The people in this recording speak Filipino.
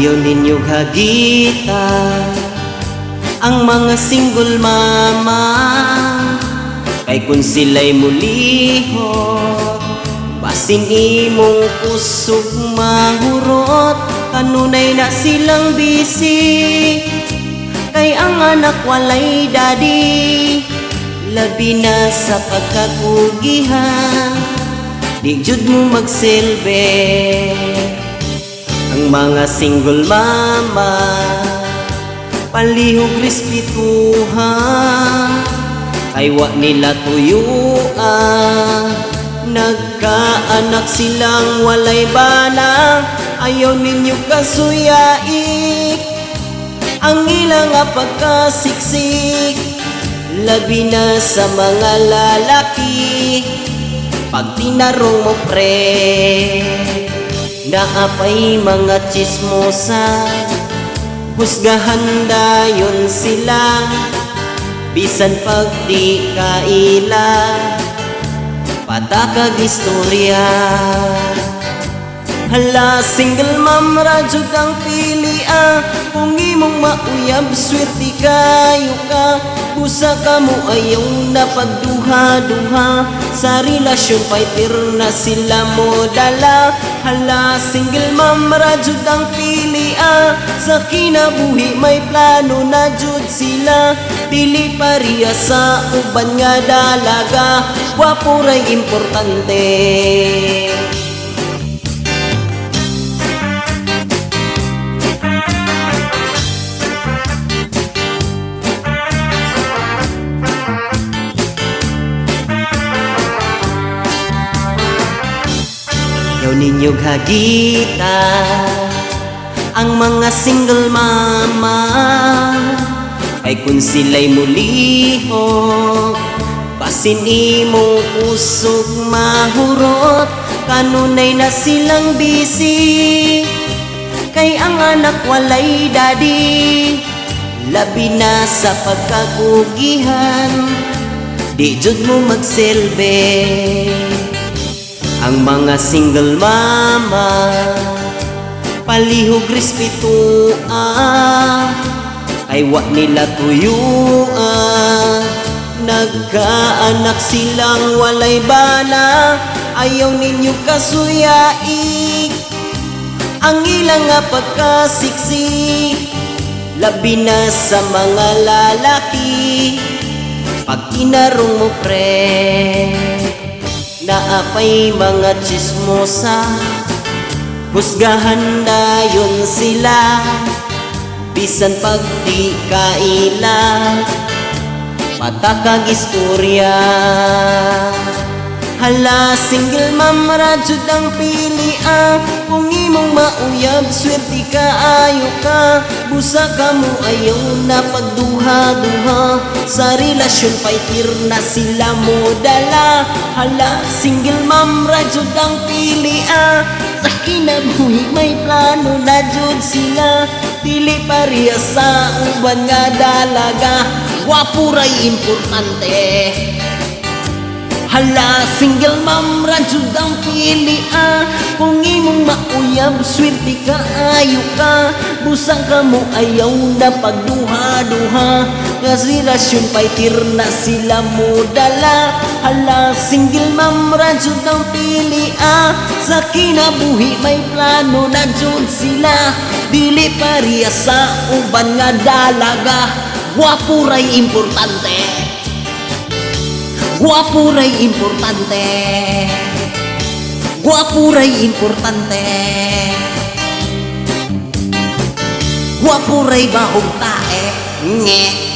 Ayaw ninyo hagita ang mga single mama, kay kung sila'y mulihot basin imong kusog mahurot, kanunay na silang busy. Kay ang anak walay daddy, labi na sa pagkakugihan, di jud mo magsilbi. Ang mga single mama, palihog respetuhan, kay wa nila tuyuan. Nagkaanak silang walay bana, ayaw ninyo kasuyaik ang ilang pagkasiksik, labi na sa mga lalaki. Pag tinarong mo pre, naapay mga chismosa, husgahan dayon sila, bisan pag di kaila, patakag istorya. Hala, single mom radyod ang pili kung imong mauyab, swerte kayo ka. Busa ka mo ayaw na pagduha-duha, sa relasyon fighter na sila mo dala. Hala, single mom radyod ang pili sa kinabuhi may plano na jud sila. Dili pariya sa uban nga dalaga, wapo ray importante. Ayaw ninyo hagita ang mga single mama, kay kung sila'y mulihok basin imong kusog mahurot, kanunay na silang busy. Kay ang anak walay daddy, labi na sa pagkakugihan, di jud mo magsilbi. Ang mga single mama, palihog respetuan, ay wa nila tuyuan. Nagkaanak silang walay bana, ayaw ninyo kasuyaik ang ilang pagkasiksik, labi na sa mga lalaki. Pag tinarong mo pre, naapay mga chismosa, husgahan dayon sila, bisan pag di kaila, patakag istorya. Hala, single mom radyod ang pili kung imong mauyab, swerte kaayo ka. Busa ka mo ayaw na pagduha-duha, sa relasyon fighter na sila mo dala. Hala, single mom radyod ang pili sa kinabuhi may plano na jud sila. Dili pariya sa uban nga dalaga, wapo ray importante. Hala, single mom radyod ang pili kung imong mauyab, swerte kaayo ka. Busa ka mo ayaw na pagduha-duha, kasi relasyon fighter na sila mo dala. Hala, single mom radyod ang pili sa kinabuhi may plano na jud sila. Dili pariya sa uban nga dalaga, wapo ray importante. Guwapo ray importante, guwapo ray importante, guwapo ray bahog tae, nge.